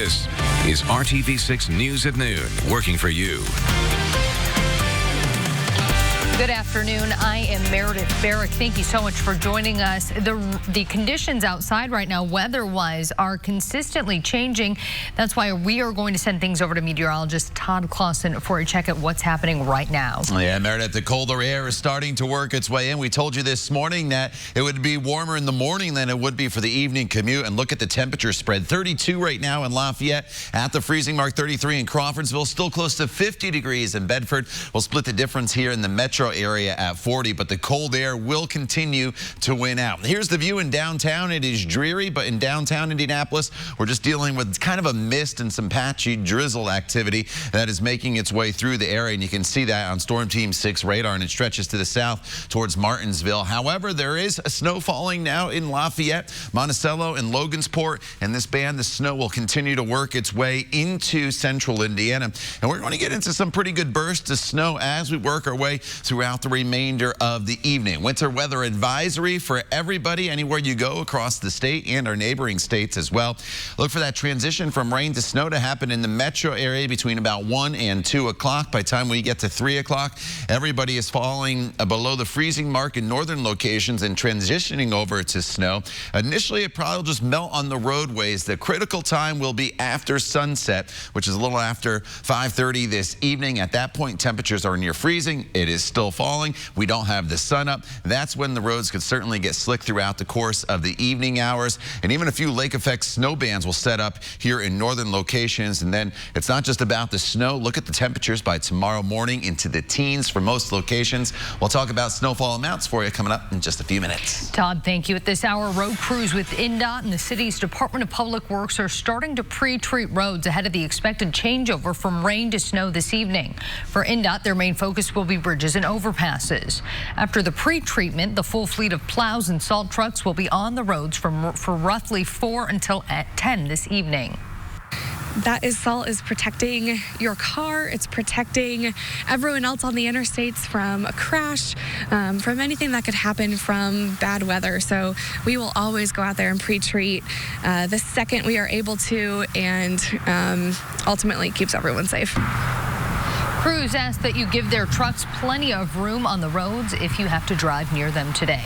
This is RTV6 News at Noon, working for you. Good afternoon. I am Meredith Barrick. Thank you so much for joining us. The conditions outside right now, weather-wise, are consistently changing. That's why we are going to send things over to meteorologist Todd Clausen for a check at what's happening right now. Yeah, Meredith, the colder air is starting to work its way in. We told you this morning that it would be warmer in the morning than it would be for the evening commute. And look at the temperature spread. 32 right now in Lafayette, at the freezing mark, 33 in Crawfordsville, still close to 50 degrees in Bedford. We'll split the difference here in the metro area at 40, but the cold air will continue to win out. Here's the view in downtown. It is dreary, but in downtown Indianapolis, we're just dealing with kind of a mist and some patchy drizzle activity that is making its way through the area, and you can see that on Storm Team 6 radar, and it stretches to the south towards Martinsville. However, there is a snow falling now in Lafayette, Monticello, and Logansport, and this band, the snow will continue to work its way into central Indiana, and we're going to get into some pretty good bursts of snow as we work our way throughout the remainder of the evening. Winter weather advisory for everybody anywhere you go across the state and our neighboring states as well. Look for that transition from rain to snow to happen in the metro area between about 1 and 2 o'clock. By the time we get to 3 o'clock, everybody is falling below the freezing mark in northern locations and transitioning over to snow. Initially, it probably will just melt on the roadways. The critical time will be after sunset, which is a little after 5:30 this evening. At that point, temperatures are near freezing. It is still falling. We don't have the sun up. That's when the roads could certainly get slick throughout the course of the evening hours. And even a few lake effect snow bands will set up here in northern locations. And then it's not just about the snow. Look at the temperatures by tomorrow morning into the teens for most locations. We'll talk about snowfall amounts for you coming up in just a few minutes. Todd, thank you. At this hour, road crews with INDOT and the city's Department of Public Works are starting to pre-treat roads ahead of the expected changeover from rain to snow this evening. For INDOT, their main focus will be bridges and overpasses. After the pre-treatment, the full fleet of plows and salt trucks will be on the roads for roughly 4 until at 10 this evening. That salt is protecting your car. It's protecting everyone else on the interstates from a crash, from anything that could happen from bad weather. So we will always go out there and pre-treat the second we are able to, and ultimately keeps everyone safe. Crews ask that you give their trucks plenty of room on the roads if you have to drive near them today.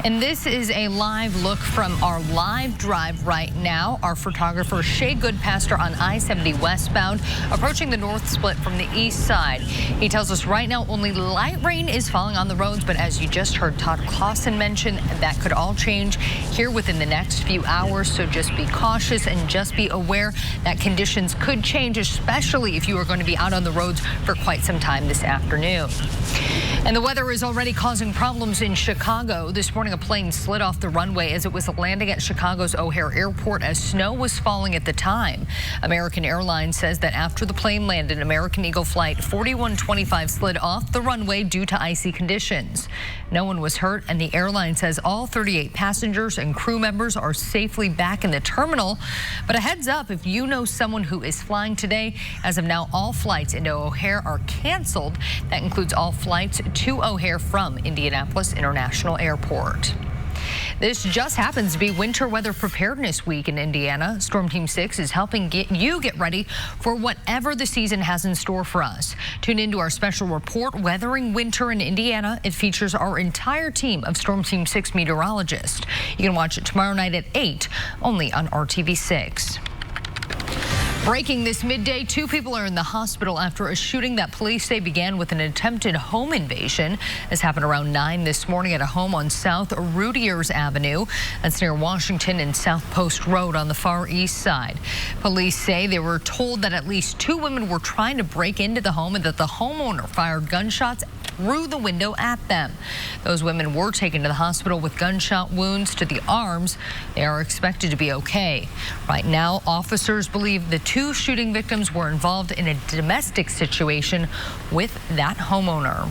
And this is a live look from our live drive right now. Our photographer Shay Goodpaster on I-70 westbound, approaching the north split from the east side. He tells us right now only light rain is falling on the roads, but as you just heard Todd Clausen mention, that could all change here within the next few hours. So just be cautious and just be aware that conditions could change, especially if you are going to be out on the roads for quite some time this afternoon. And the weather is already causing problems in Chicago. This morning, a plane slid off the runway as it was landing at Chicago's O'Hare Airport as snow was falling at the time. American Airlines says that after the plane landed, American Eagle Flight 4125 slid off the runway due to icy conditions. No one was hurt, and the airline says all 38 passengers and crew members are safely back in the terminal. But a heads up, if you know someone who is flying today, as of now, all flights into O'Hare are canceled. That includes all flights to O'Hare from Indianapolis International Airport. This just happens to be winter weather preparedness week in Indiana. Storm Team 6 is helping you get ready for whatever the season has in store for us. Tune into our special report, Weathering Winter in Indiana. It features our entire team of Storm Team 6 meteorologists. You can watch it tomorrow night at 8, only on RTV6. Breaking this midday, 2 people are in the hospital after a shooting that police say began with an attempted home invasion. This happened around 9 this morning at a home on South Rudiers Avenue. That's near Washington and South Post Road on the far east side. Police say they were told that at least 2 women were trying to break into the home and that the homeowner fired gunshots through the window at them. Those women were taken to the hospital with gunshot wounds to the arms. They are expected to be okay. Right now, officers believe the 2 shooting victims were involved in a domestic situation with that homeowner.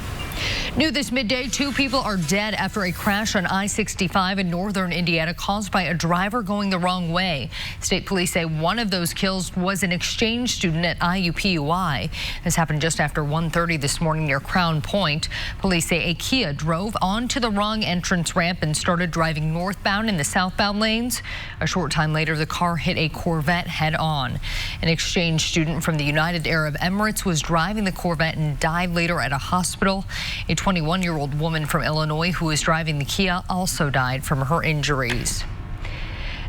New this midday, 2 people are dead after a crash on I-65 in northern Indiana caused by a driver going the wrong way. State police say one of those kills was an exchange student at IUPUI. This happened just after 1:30 this morning near Crown Point. Police say a Kia drove onto the wrong entrance ramp and started driving northbound in the southbound lanes. A short time later, the car hit a Corvette head-on. An exchange student from the United Arab Emirates was driving the Corvette and died later at a hospital. A 21-year-old woman from Illinois who was driving the Kia also died from her injuries.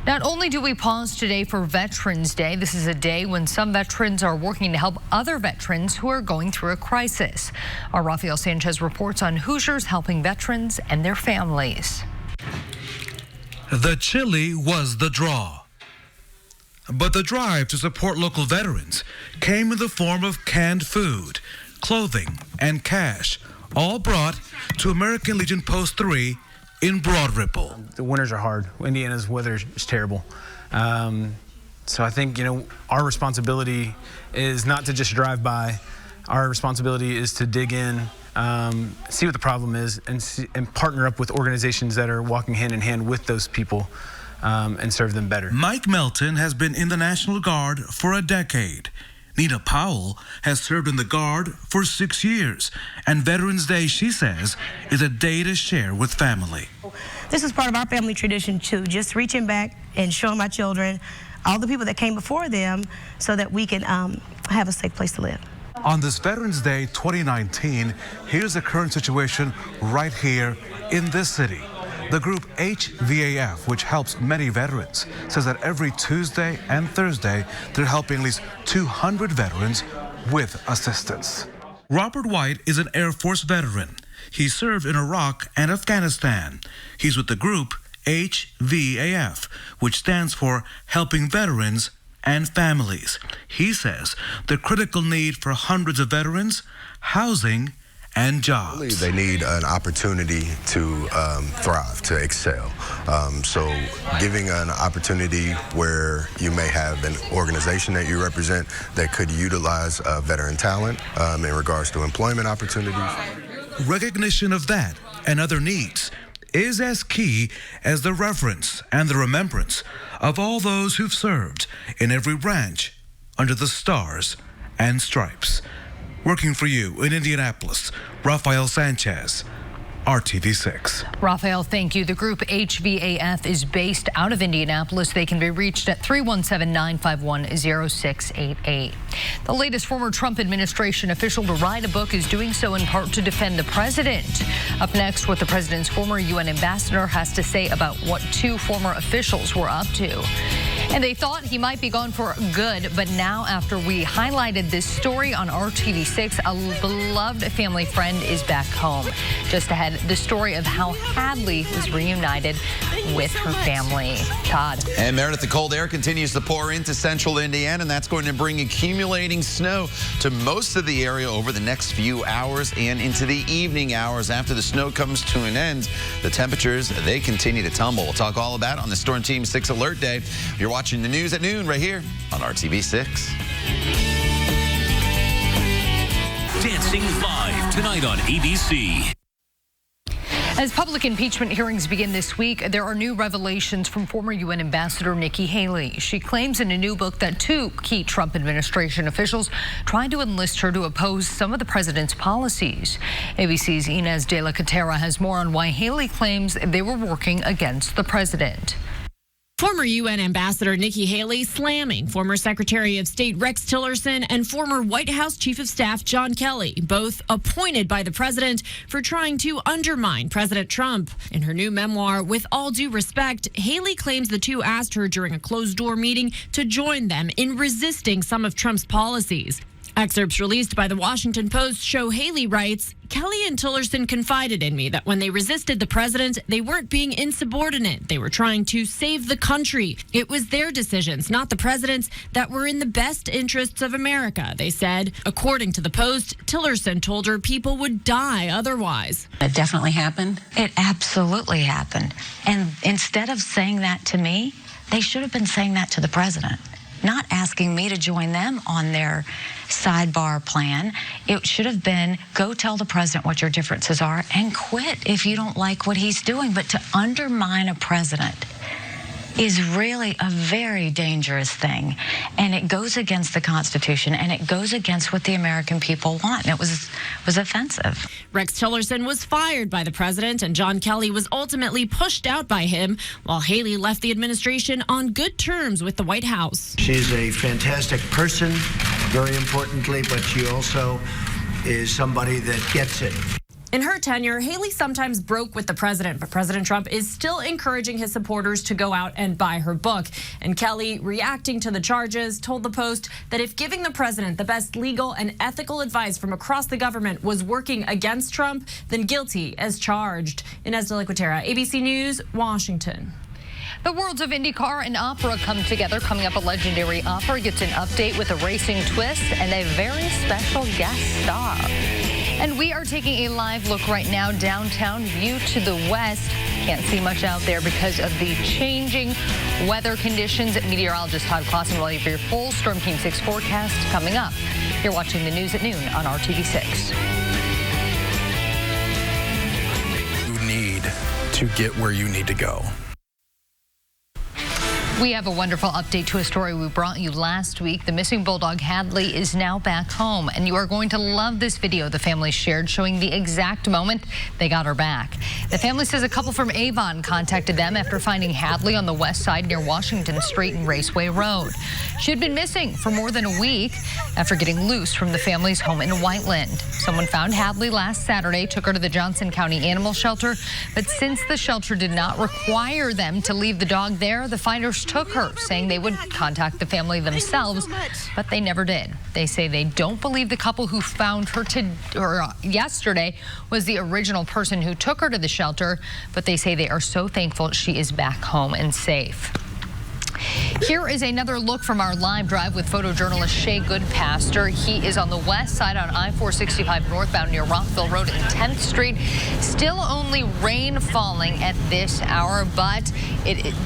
Not only do we pause today for Veterans Day, this is a day when some veterans are working to help other veterans who are going through a crisis. Our Rafael Sanchez reports on Hoosiers helping veterans and their families. The chili was the draw. But the drive to support local veterans came in the form of canned food, clothing, and cash, all brought to American Legion Post 3 in Broad Ripple. The winters are hard. Indiana's weather is terrible. So I think, our responsibility is not to just drive by. Our responsibility is to dig in, see what the problem is, and partner up with organizations that are walking hand in hand with those people and serve them better. Mike Melton has been in the National Guard for a decade. Nina Powell has served in the Guard for 6 years. And Veterans Day, she says, is a day to share with family. This is part of our family tradition, too, just reaching back and showing my children all the people that came before them so that we can have a safe place to live. On this Veterans Day 2019, here's the current situation right here in this city. The group HVAF, which helps many veterans, says that every Tuesday and Thursday, they're helping at least 200 veterans with assistance. Robert White is an Air Force veteran. He served in Iraq and Afghanistan. He's with the group HVAF, which stands for Helping Veterans and Families. He says the critical need for hundreds of veterans, housing, and jobs. They need an opportunity to thrive, to excel. So giving an opportunity where you may have an organization that you represent that could utilize veteran talent in regards to employment opportunities. Recognition of that and other needs is as key as the reverence and the remembrance of all those who've served in every branch under the stars and stripes. Working for you in Indianapolis, Rafael Sanchez, RTV6. Rafael, thank you. The group HVAF is based out of Indianapolis. They can be reached at 317-951-0688. The latest former Trump administration official to write a book is doing so in part to defend the president. Up next, what the president's former UN ambassador has to say about what 2 former officials were up to. And they thought he might be gone for good, but now after we highlighted this story on RTV6, a beloved family friend is back home. Just ahead, the story of how Hadley was reunited with her family. Todd. And Meredith, the cold air continues to pour into central Indiana, and that's going to bring accumulating snow to most of the area over the next few hours and into the evening hours. After the snow comes to an end, the temperatures, they continue to tumble. We'll talk all about it on the Storm Team 6 Alert Day. You're watching the news at noon right here on RTV6. Dancing live tonight on ABC. As public impeachment hearings begin this week, there are new revelations from former UN Ambassador Nikki Haley. She claims in a new book that 2 key Trump administration officials tried to enlist her to oppose some of the president's policies. ABC's Inez de la Catera has more on why Haley claims they were working against the president. Former UN Ambassador Nikki Haley slamming former Secretary of State Rex Tillerson and former White House Chief of Staff John Kelly, both appointed by the president for trying to undermine President Trump. In her new memoir, With All Due Respect, Haley claims the 2 asked her during a closed-door meeting to join them in resisting some of Trump's policies. Excerpts released by the Washington Post show Haley writes, Kelly and Tillerson confided in me that when they resisted the president, they weren't being insubordinate. They were trying to save the country. It was their decisions, not the president's, that were in the best interests of America, they said. According to the Post, Tillerson told her people would die otherwise. It definitely happened. It absolutely happened. And instead of saying that to me, they should have been saying that to the president. not asking me to join them on their sidebar plan. It should have been, go tell the president what your differences are and quit if you don't like what he's doing. But to undermine a president is really a very dangerous thing, and it goes against the Constitution, and it goes against what the American people want, and it was offensive. Rex Tillerson was fired by the president, and John Kelly was ultimately pushed out by him, while Haley left the administration on good terms with the White House. She's a fantastic person, very importantly, but she also is somebody that gets it. In her tenure, Haley sometimes broke with the president, but President Trump is still encouraging his supporters to go out and buy her book. And Kelly, reacting to the charges, told the Post that if giving the president the best legal and ethical advice from across the government was working against Trump, then guilty as charged. Inez de la Cuetara, ABC News, Washington. The worlds of IndyCar and opera come together. Coming up, a legendary opera gets an update with a racing twist and a very special guest star. And we are taking a live look right now downtown, view to the west. Can't see much out there because of the changing weather conditions. Meteorologist Todd Clausen will have your full Storm King 6 forecast coming up. You're watching the news at noon on RTV6. You need to get where you need to go. We have a wonderful update to a story we brought you last week. The missing bulldog Hadley is now back home, and you are going to love this video the family shared showing the exact moment they got her back. The family says a couple from Avon contacted them after finding Hadley on the west side near Washington Street and Raceway Road. She had been missing for more than a week after getting loose from the family's home in Whiteland. Someone found Hadley last Saturday, took her to the Johnson County Animal Shelter, but since the shelter did not require them to leave the dog there, the finders took her, saying they would contact the family themselves, but they never did. They say they don't believe the couple who found her yesterday was the original person who took her to the shelter, but they say they are so thankful she is back home and safe. Here is another look from our live drive with photojournalist Shay Goodpaster. He is on the west side on I-465 northbound near Rockville Road and 10th Street. Still only rain falling at this hour, but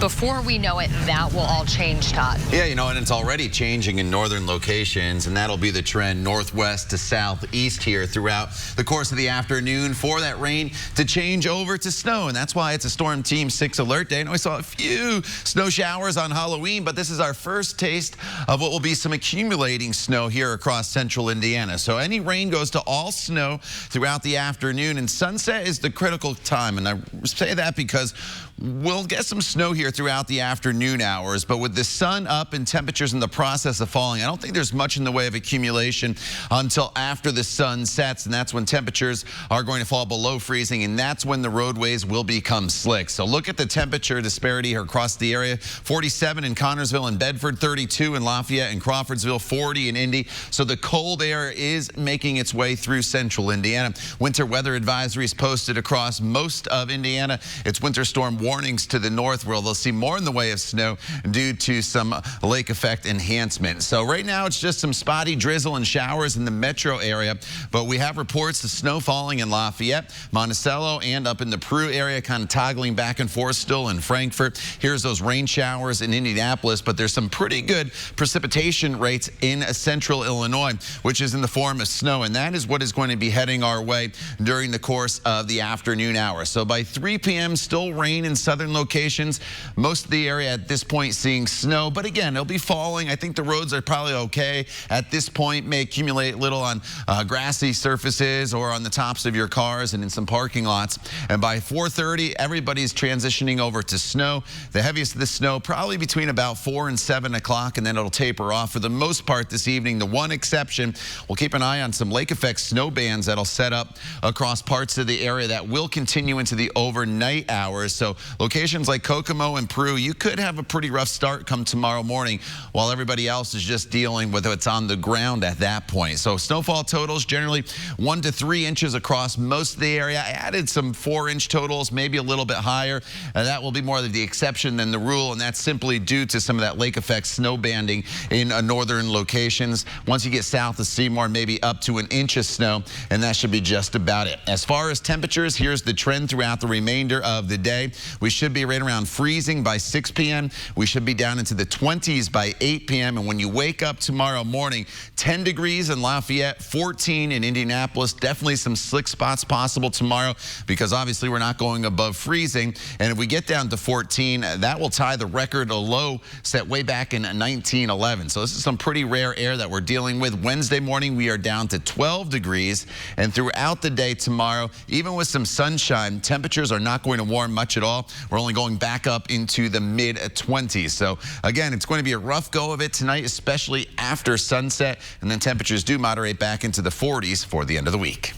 before we know it, that will all change, Todd. Yeah, you know, and it's already changing in northern locations, and that'll be the trend northwest to southeast here throughout the course of the afternoon for that rain to change over to snow, and that's why it's a Storm Team 6 alert day. I know I saw a few snow showers on Halloween, but this is our first taste of what will be some accumulating snow here across central Indiana. So any rain goes to all snow throughout the afternoon, and sunset is the critical time. And I say that because we'll get some snow here throughout the afternoon hours, but with the sun up and temperatures in the process of falling, I don't think there's much in the way of accumulation until after the sun sets, and that's when temperatures are going to fall below freezing, and that's when the roadways will become slick. So look at the temperature disparity here across the area. 47 in Connorsville and Bedford, 32 in Lafayette and Crawfordsville, 40 in Indy. So the cold air is making its way through central Indiana. Winter weather advisories posted across most of Indiana. It's winter storm warnings to the north, where they'll see more in the way of snow due to some lake effect enhancement. So right now it's just some spotty drizzle and showers in the metro area, but we have reports of snow falling in Lafayette, Monticello, and up in the Peru area, kind of toggling back and forth still in Frankfort. Here's those rain showers in Indianapolis, but there's some pretty good precipitation rates in central Illinois, which is in the form of snow, and that is what is going to be heading our way during the course of the afternoon hours. So by 3 p.m., still rain in southern locations. Most of the area at this point seeing snow, but again, it'll be falling. I think the roads are probably okay at this point. May accumulate a little on grassy surfaces or on the tops of your cars and in some parking lots. And by 4:30, everybody's transitioning over to snow. The heaviest of the snow probably between about 4 and 7 o'clock, and then it'll taper off for the most part this evening. The one exception, we'll keep an eye on some lake effect snow bands that'll set up across parts of the area that will continue into the overnight hours. So locations like Kokomo and Peru, you could have a pretty rough start come tomorrow morning, while everybody else is just dealing with what's on the ground at that point. So snowfall totals generally 1 to 3 inches across most of the area. I added some 4-inch totals, maybe a little bit higher. That will be more of the exception than the rule, and that's simply due to some of that lake effect snow banding in northern locations. Once you get south of Seymour, maybe up to 1 inch of snow, and that should be just about it. As far as temperatures, here's the trend throughout the remainder of the day. We should be right around freezing by 6 p.m. We should be down into the 20s by 8 p.m. And when you wake up tomorrow morning, 10 degrees in Lafayette, 14 in Indianapolis. Definitely some slick spots possible tomorrow because obviously we're not going above freezing. And if we get down to 14, that will tie the record low set way back in 1911. So this is some pretty rare air that we're dealing with. Wednesday morning, we are down to 12 degrees. And throughout the day tomorrow, even with some sunshine, temperatures are not going to warm much at all. We're only going back up into the mid-20s. So again, it's going to be a rough go of it tonight, especially after sunset. And then temperatures do moderate back into the 40s for the end of the week.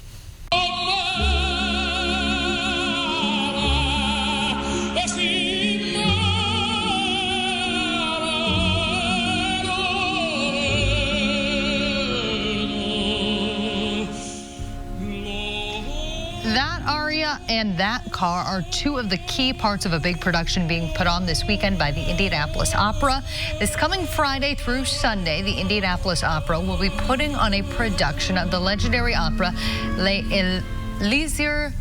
That aria and that car are two of the key parts of a big production being put on this weekend by the Indianapolis Opera. This coming Friday through Sunday, the Indianapolis Opera will be putting on a production of the legendary opera Les Elixir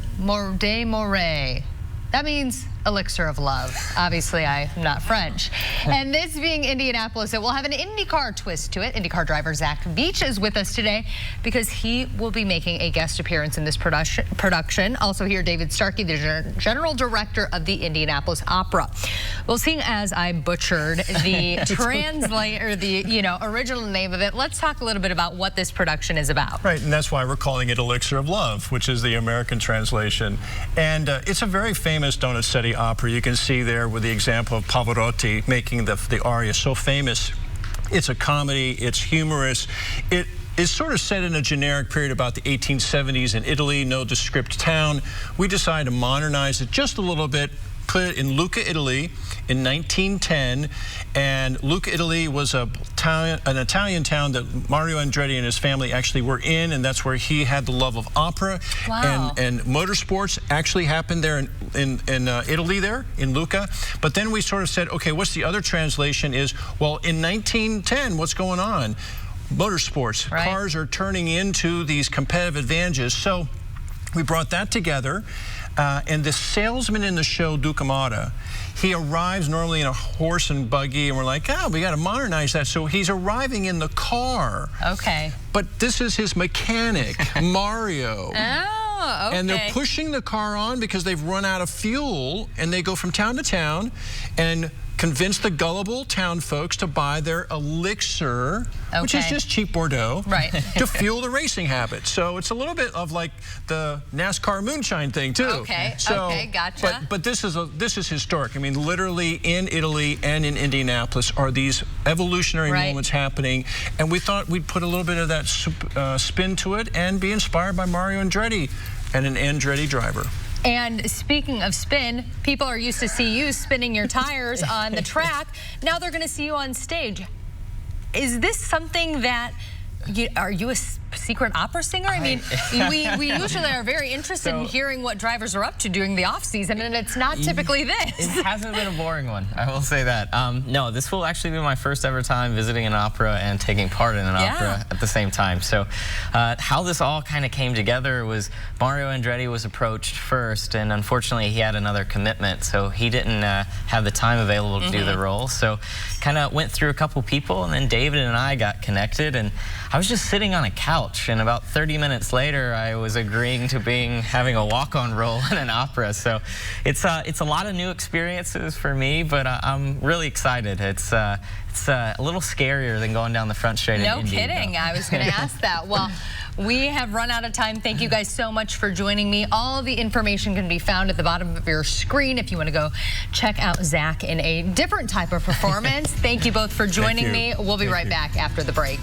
de Moray. That means elixir of love. Obviously, I'm not French. And this being Indianapolis, it will have an IndyCar twist to it. IndyCar driver Zach Beach is with us today because he will be making a guest appearance in this production. Also here, David Starkey, the general director of the Indianapolis Opera. Well, seeing as I butchered the original name of it, let's talk a little bit about what this production is about. Right, and that's why we're calling it Elixir of Love, which is the American translation. And it's a very famous Donizetti opera. You can see there with the example of Pavarotti making the aria so famous. It's a comedy, it's humorous. It is sort of set in a generic period about the 1870s in Italy, nondescript town. We decided to modernize it just a little bit, put it in Lucca, Italy in 1910, and Lucca, Italy was an Italian town that Mario Andretti and his family actually were in, and that's where he had the love of opera. Wow. and motorsports actually happened there in Italy there, in Lucca. But then we sort of said, okay, what's the other translation is, well, in 1910, what's going on? Motorsports, right. Cars are turning into these competitive advantages. So we brought that together. And the salesman in the show, Duke Amata, he arrives normally in a horse and buggy, and we're like, oh, we got to modernize that. So he's arriving in the car. Okay. But this is his mechanic, Mario. Oh, okay. And they're pushing the car on because they've run out of fuel, and they go from town to town and convince the gullible town folks to buy their elixir, which is just cheap Bordeaux, right, to fuel the racing habit. So it's a little bit of like the NASCAR moonshine thing too. Okay, so, okay, gotcha. But this is historic. I mean, literally in Italy and in Indianapolis are these evolutionary moments happening, and we thought we'd put a little bit of that spin to it and be inspired by Mario Andretti and an Andretti driver. And speaking of spin, people are used to see you spinning your tires on the track. Now they're going to see you on stage. Is this something that, are you a secret opera singer? I mean, we usually are very interested in hearing what drivers are up to during the off season, and it's not typically this. It hasn't been a boring one, I will say that. No, this will actually be my first ever time visiting an opera and taking part in an opera at the same time. So how this all kind of came together was Mario Andretti was approached first, and unfortunately he had another commitment, so he didn't have the time available to do the role. So kind of went through a couple people, and then David and I got connected, and I was just sitting on a couch, and about 30 minutes later, I was agreeing to having a walk-on role in an opera. So it's a lot of new experiences for me, but I'm really excited. It's a little scarier than going down the front straight. No kidding. I was going to ask that. Well, we have run out of time. Thank you guys so much for joining me. All the information can be found at the bottom of your screen if you want to go check out Zach in a different type of performance. Thank you both for joining me. We'll be right back after the break.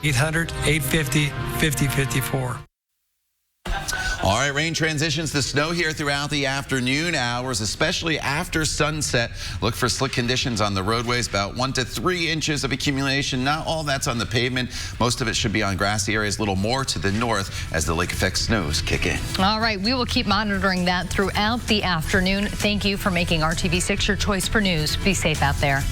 800-850-5054. All right, rain transitions to snow here throughout the afternoon hours, especially after sunset. Look for slick conditions on the roadways, about 1 to 3 inches of accumulation. Not all that's on the pavement. Most of it should be on grassy areas, a little more to the north as the lake effect snows kick in. All right, we will keep monitoring that throughout the afternoon. Thank you for making RTV6 your choice for news. Be safe out there.